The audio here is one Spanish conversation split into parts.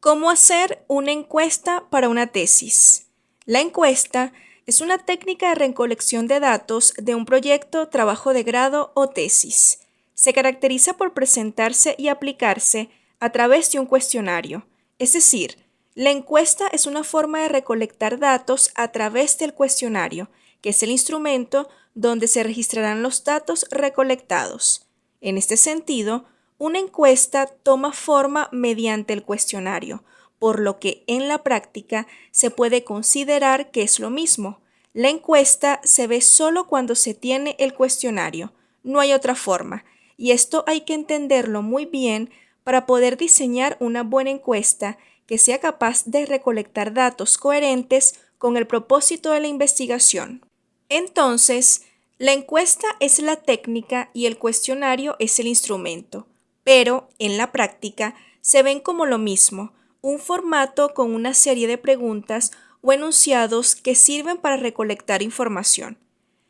¿Cómo hacer una encuesta para una tesis? La encuesta es una técnica de recolección de datos de un proyecto, trabajo de grado o tesis. Se caracteriza por presentarse y aplicarse a través de un cuestionario. Es decir, la encuesta es una forma de recolectar datos a través del cuestionario, que es el instrumento donde se registrarán los datos recolectados. En este sentido, una encuesta toma forma mediante el cuestionario, por lo que en la práctica se puede considerar que es lo mismo. La encuesta se ve solo cuando se tiene el cuestionario, no hay otra forma, y esto hay que entenderlo muy bien para poder diseñar una buena encuesta que sea capaz de recolectar datos coherentes con el propósito de la investigación. Entonces, la encuesta es la técnica y el cuestionario es el instrumento, pero en la práctica se ven como lo mismo, un formato con una serie de preguntas o enunciados que sirven para recolectar información.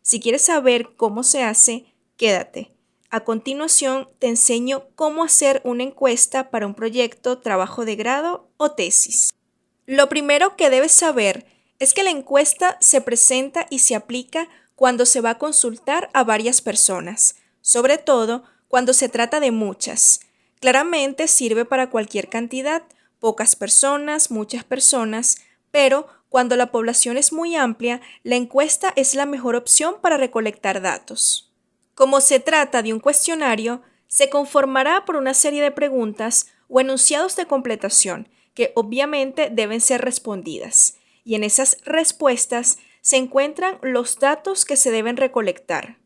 Si quieres saber cómo se hace, quédate. A continuación te enseño cómo hacer una encuesta para un proyecto, trabajo de grado o tesis. Lo primero que debes saber es que la encuesta se presenta y se aplica cuando se va a consultar a varias personas, sobre todo cuando se trata de muchas. Claramente sirve para cualquier cantidad, pocas personas, muchas personas, pero cuando la población es muy amplia, la encuesta es la mejor opción para recolectar datos. Como se trata de un cuestionario, se conformará por una serie de preguntas o enunciados de completación que obviamente deben ser respondidas, y en esas respuestas se encuentran los datos que se deben recolectar.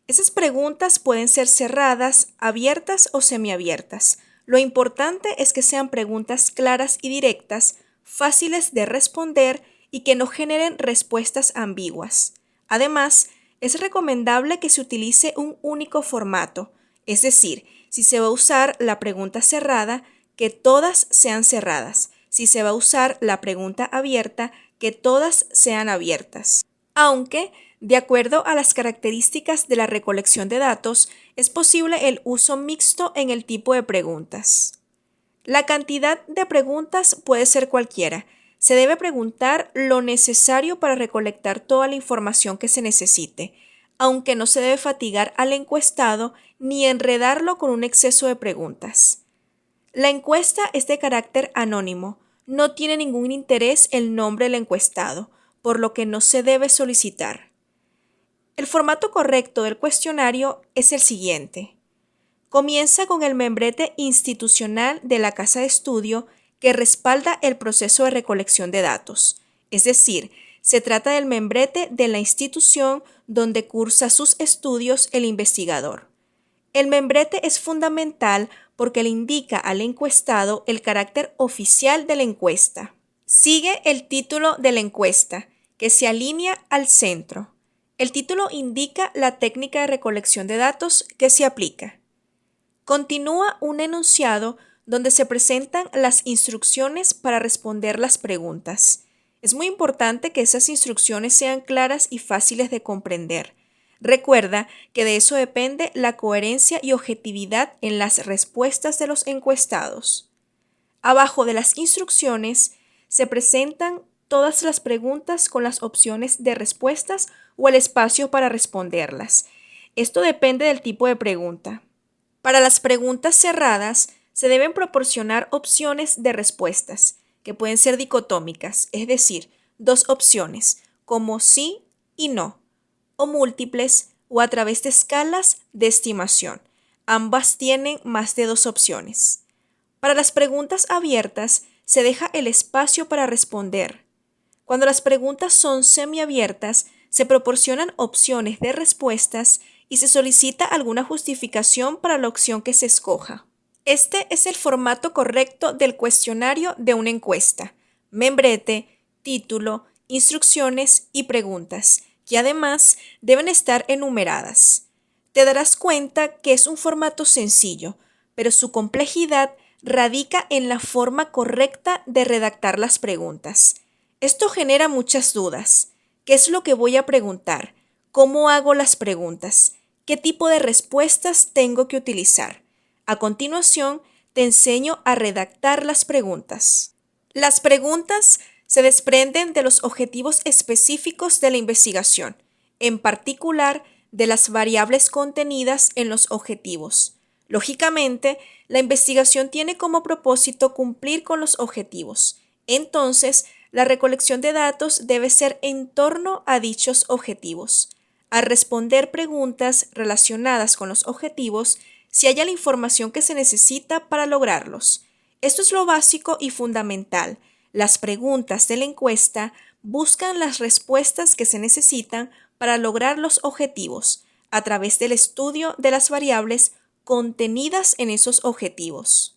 Esas preguntas pueden ser cerradas, abiertas o semiabiertas. Lo importante es que sean preguntas claras y directas, fáciles de responder y que no generen respuestas ambiguas. Además, es recomendable que se utilice un único formato, es decir, si se va a usar la pregunta cerrada, que todas sean cerradas. Si se va a usar la pregunta abierta, que todas sean abiertas. Aunque, de acuerdo a las características de la recolección de datos, es posible el uso mixto en el tipo de preguntas. La cantidad de preguntas puede ser cualquiera. Se debe preguntar lo necesario para recolectar toda la información que se necesite, aunque no se debe fatigar al encuestado ni enredarlo con un exceso de preguntas. La encuesta es de carácter anónimo, no tiene ningún interés el nombre del encuestado, por lo que no se debe solicitar. El formato correcto del cuestionario es el siguiente. Comienza con el membrete institucional de la casa de estudio que respalda el proceso de recolección de datos, es decir, se trata del membrete de la institución donde cursa sus estudios el investigador. El membrete es fundamental porque le indica al encuestado el carácter oficial de la encuesta. Sigue el título de la encuesta, que se alinea al centro. El título indica la técnica de recolección de datos que se aplica. Continúa un enunciado donde se presentan las instrucciones para responder las preguntas. Es muy importante que esas instrucciones sean claras y fáciles de comprender. Recuerda que de eso depende la coherencia y objetividad en las respuestas de los encuestados. Abajo de las instrucciones se presentan todas las preguntas con las opciones de respuestas o el espacio para responderlas. Esto depende del tipo de pregunta. Para las preguntas cerradas, se deben proporcionar opciones de respuestas, que pueden ser dicotómicas, es decir, dos opciones, como sí y no, o múltiples o a través de escalas de estimación. Ambas tienen más de dos opciones. Para las preguntas abiertas, se deja el espacio para responder. Cuando las preguntas son semiabiertas, se proporcionan opciones de respuestas y se solicita alguna justificación para la opción que se escoja. Este es el formato correcto del cuestionario de una encuesta: membrete, título, instrucciones y preguntas, que además deben estar enumeradas. Te darás cuenta que es un formato sencillo, pero su complejidad radica en la forma correcta de redactar las preguntas. Esto genera muchas dudas. ¿Qué es lo que voy a preguntar? ¿Cómo hago las preguntas? ¿Qué tipo de respuestas tengo que utilizar? A continuación, te enseño a redactar las preguntas. Las preguntas se desprenden de los objetivos específicos de la investigación, en particular de las variables contenidas en los objetivos. Lógicamente, la investigación tiene como propósito cumplir con los objetivos. Entonces, la recolección de datos debe ser en torno a dichos objetivos. Al responder preguntas relacionadas con los objetivos, se halla la información que se necesita para lograrlos. Esto es lo básico y fundamental. Las preguntas de la encuesta buscan las respuestas que se necesitan para lograr los objetivos a través del estudio de las variables contenidas en esos objetivos.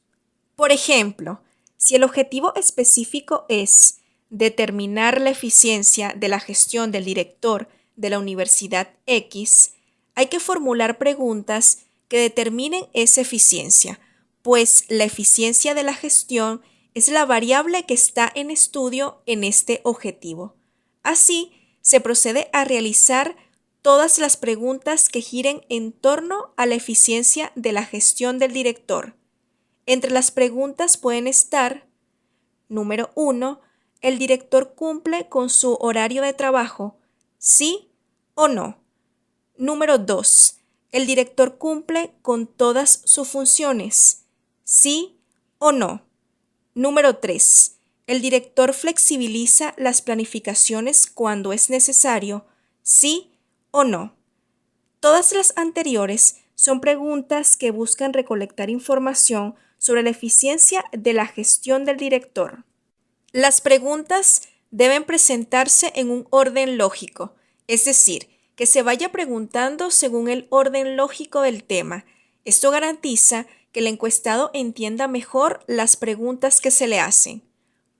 Por ejemplo, si el objetivo específico es determinar la eficiencia de la gestión del director de la Universidad X, hay que formular preguntas que determinen esa eficiencia, pues la eficiencia de la gestión es la variable que está en estudio en este objetivo. Así, se procede a realizar todas las preguntas que giren en torno a la eficiencia de la gestión del director. Entre las preguntas pueden estar: número 1. ¿El director cumple con su horario de trabajo? ¿Sí o no? Número 2. ¿El director cumple con todas sus funciones? ¿Sí o no? Número 3. ¿El director flexibiliza las planificaciones cuando es necesario? ¿Sí o no? Todas las anteriores son preguntas que buscan recolectar información sobre la eficiencia de la gestión del director. Las preguntas deben presentarse en un orden lógico, es decir, que se vaya preguntando según el orden lógico del tema. Esto garantiza que el encuestado entienda mejor las preguntas que se le hacen.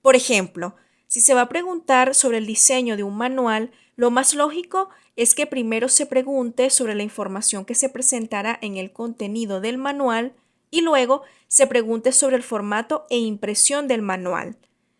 Por ejemplo, si se va a preguntar sobre el diseño de un manual, lo más lógico es que primero se pregunte sobre la información que se presentará en el contenido del manual y luego se pregunte sobre el formato e impresión del manual.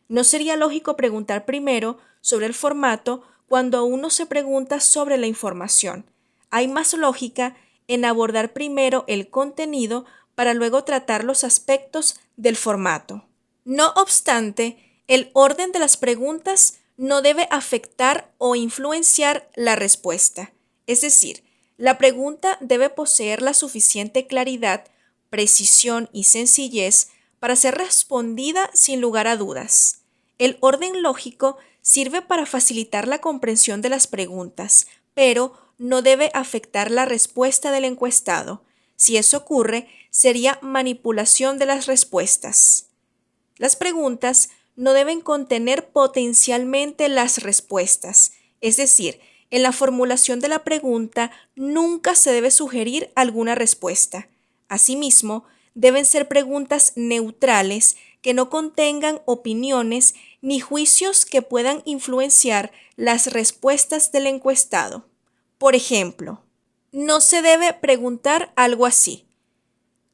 No sería lógico preguntar primero sobre el formato cuando aún no se pregunta sobre la información. Hay más lógica en abordar primero el contenido para luego tratar los aspectos del formato. No obstante, el orden de las preguntas no debe afectar o influenciar la respuesta. Es decir, la pregunta debe poseer la suficiente claridad, precisión y sencillez para ser respondida sin lugar a dudas. El orden lógico sirve para facilitar la comprensión de las preguntas, pero no debe afectar la respuesta del encuestado. Si eso ocurre, sería manipulación de las respuestas. Las preguntas no deben contener potencialmente las respuestas, es decir, en la formulación de la pregunta nunca se debe sugerir alguna respuesta. Asimismo, deben ser preguntas neutrales que no contengan opiniones ni juicios que puedan influenciar las respuestas del encuestado. Por ejemplo, no se debe preguntar algo así: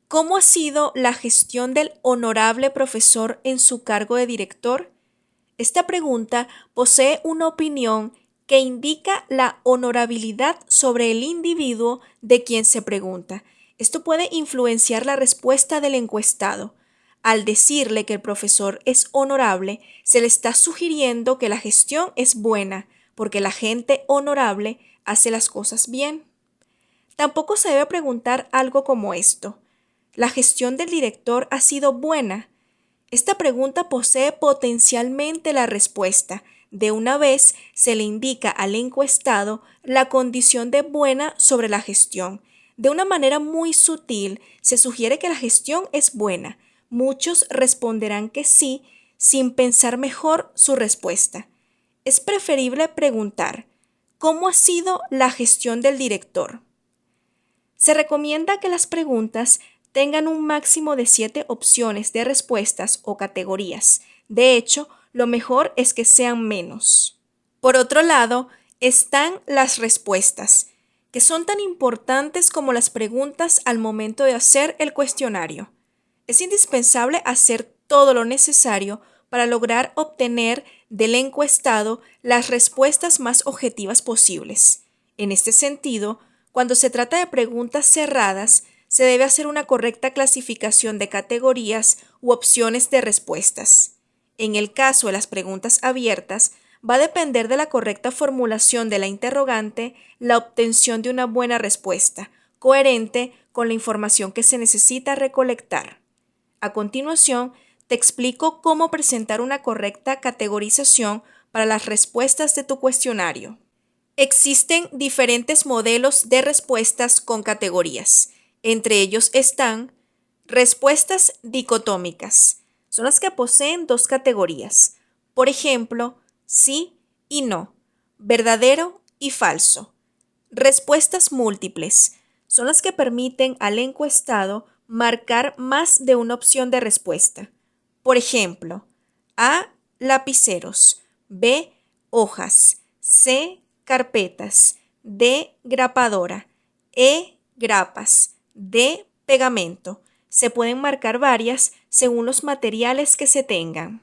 ¿cómo ha sido la gestión del honorable profesor en su cargo de director? Esta pregunta posee una opinión que indica la honorabilidad sobre el individuo de quien se pregunta. Esto puede influenciar la respuesta del encuestado. Al decirle que el profesor es honorable, se le está sugiriendo que la gestión es buena, porque la gente honorable hace las cosas bien. Tampoco se debe preguntar algo como esto: ¿la gestión del director ha sido buena? Esta pregunta posee potencialmente la respuesta. De una vez se le indica al encuestado la condición de buena sobre la gestión. De una manera muy sutil se sugiere que la gestión es buena. Muchos responderán que sí, sin pensar mejor su respuesta. Es preferible preguntar: ¿cómo ha sido la gestión del director? Se recomienda que las preguntas tengan un máximo de 7 opciones de respuestas o categorías. De hecho, lo mejor es que sean menos. Por otro lado, están las respuestas, que son tan importantes como las preguntas al momento de hacer el cuestionario. Es indispensable hacer todo lo necesario para lograr obtener del encuestado las respuestas más objetivas posibles. En este sentido, cuando se trata de preguntas cerradas, se debe hacer una correcta clasificación de categorías u opciones de respuestas. En el caso de las preguntas abiertas, va a depender de la correcta formulación de la interrogante la obtención de una buena respuesta, coherente con la información que se necesita recolectar. A continuación, te explico cómo presentar una correcta categorización para las respuestas de tu cuestionario. Existen diferentes modelos de respuestas con categorías. Entre ellos están respuestas dicotómicas. Son las que poseen dos categorías. Por ejemplo, sí y no, verdadero y falso. Respuestas múltiples. Son las que permiten al encuestado marcar más de una opción de respuesta. Por ejemplo, A, lapiceros, B, hojas, C, carpetas, D, grapadora, E, grapas, D, pegamento. Se pueden marcar varias según los materiales que se tengan.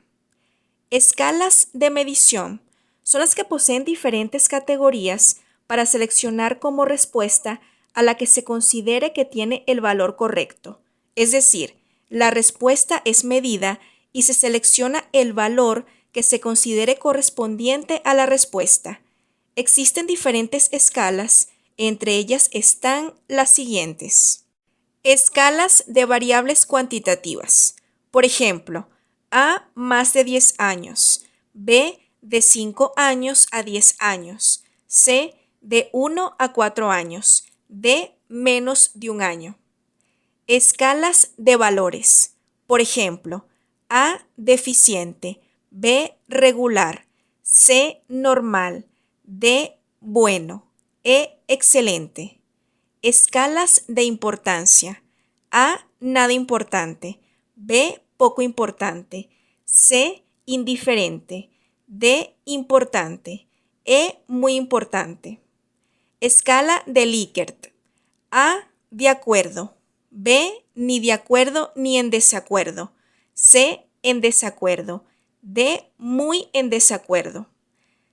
Escalas de medición son las que poseen diferentes categorías para seleccionar como respuesta a la que se considere que tiene el valor correcto. Es decir, la respuesta es medida y se selecciona el valor que se considere correspondiente a la respuesta. Existen diferentes escalas, entre ellas están las siguientes. Escalas de variables cuantitativas. Por ejemplo, A más de 10 años, B de 5 años a 10 años, C de 1 a 4 años, D menos de un año. Escalas de valores. Por ejemplo, A deficiente, B regular, C normal, D bueno, E excelente. Escalas de importancia. A nada importante, B poco importante, C indiferente, D importante, E muy importante. Escala de Likert. A de acuerdo, B ni de acuerdo ni en desacuerdo, C en desacuerdo, D muy en desacuerdo.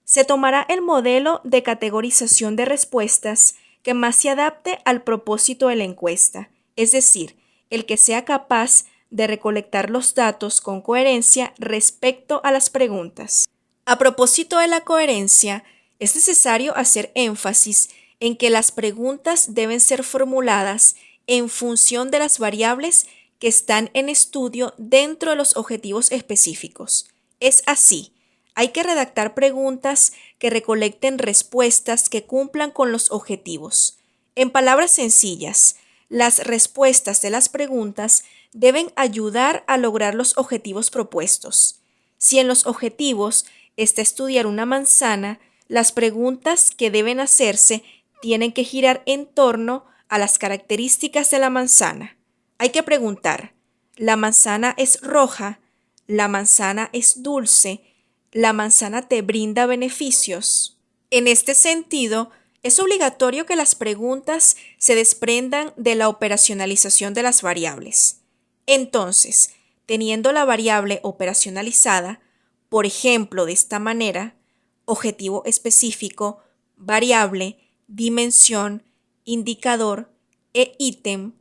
Se tomará el modelo de categorización de respuestas que más se adapte al propósito de la encuesta, es decir, el que sea capaz de recolectar los datos con coherencia respecto a las preguntas. A propósito de la coherencia, es necesario hacer énfasis en que las preguntas deben ser formuladas en función de las variables que están en estudio dentro de los objetivos específicos. Es así, hay que redactar preguntas que recolecten respuestas que cumplan con los objetivos. En palabras sencillas, las respuestas de las preguntas deben ayudar a lograr los objetivos propuestos. Si en los objetivos está estudiar una manzana, las preguntas que deben hacerse tienen que girar en torno a las características de la manzana. Hay que preguntar, ¿la manzana es roja? ¿La manzana es dulce? ¿La manzana te brinda beneficios? En este sentido, es obligatorio que las preguntas se desprendan de la operacionalización de las variables. Entonces, teniendo la variable operacionalizada, por ejemplo, de esta manera, objetivo específico, variable, dimensión, indicador e ítem,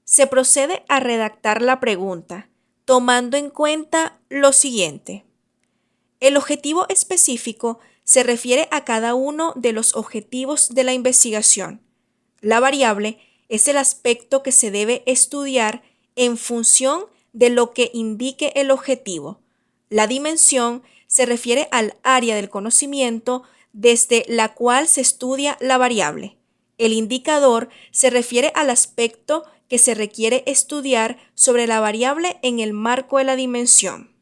se procede a redactar la pregunta, tomando en cuenta lo siguiente. El objetivo específico se refiere a cada uno de los objetivos de la investigación. La variable es el aspecto que se debe estudiar en función de lo que indique el objetivo. La dimensión se refiere al área del conocimiento desde la cual se estudia la variable. El indicador se refiere al aspecto que se requiere estudiar sobre la variable en el marco de la dimensión.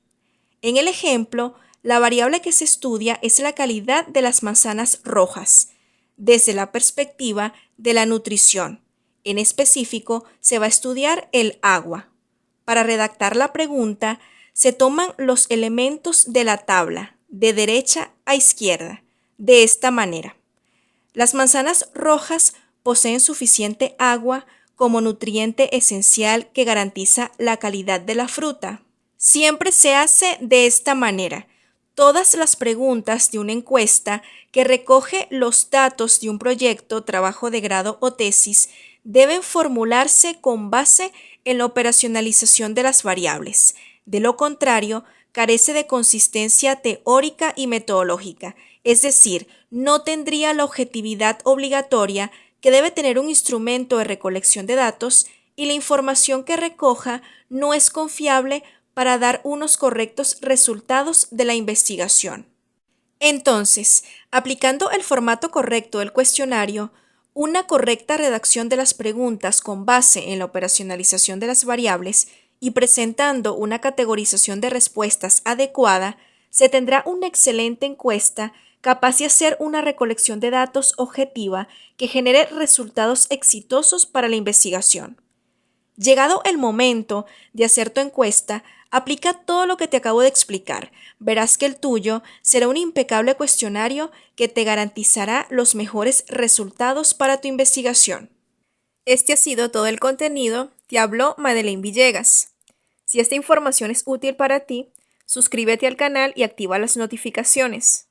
En el ejemplo, la variable que se estudia es la calidad de las manzanas rojas, desde la perspectiva de la nutrición. En específico, se va a estudiar el agua. Para redactar la pregunta, se toman los elementos de la tabla, de derecha a izquierda, de esta manera. Las manzanas rojas poseen suficiente agua como nutriente esencial que garantiza la calidad de la fruta. Siempre se hace de esta manera. Todas las preguntas de una encuesta que recoge los datos de un proyecto, trabajo de grado o tesis deben formularse con base en la operacionalización de las variables. De lo contrario, carece de consistencia teórica y metodológica, es decir, no tendría la objetividad obligatoria que debe tener un instrumento de recolección de datos y la información que recoja no es confiable para dar unos correctos resultados de la investigación. Entonces, aplicando el formato correcto del cuestionario, una correcta redacción de las preguntas con base en la operacionalización de las variables y presentando una categorización de respuestas adecuada, se tendrá una excelente encuesta capaz de hacer una recolección de datos objetiva que genere resultados exitosos para la investigación. Llegado el momento de hacer tu encuesta, aplica todo lo que te acabo de explicar. Verás que el tuyo será un impecable cuestionario que te garantizará los mejores resultados para tu investigación. Este ha sido todo el contenido. Te habló Madeleine Villegas. Si esta información es útil para ti, suscríbete al canal y activa las notificaciones.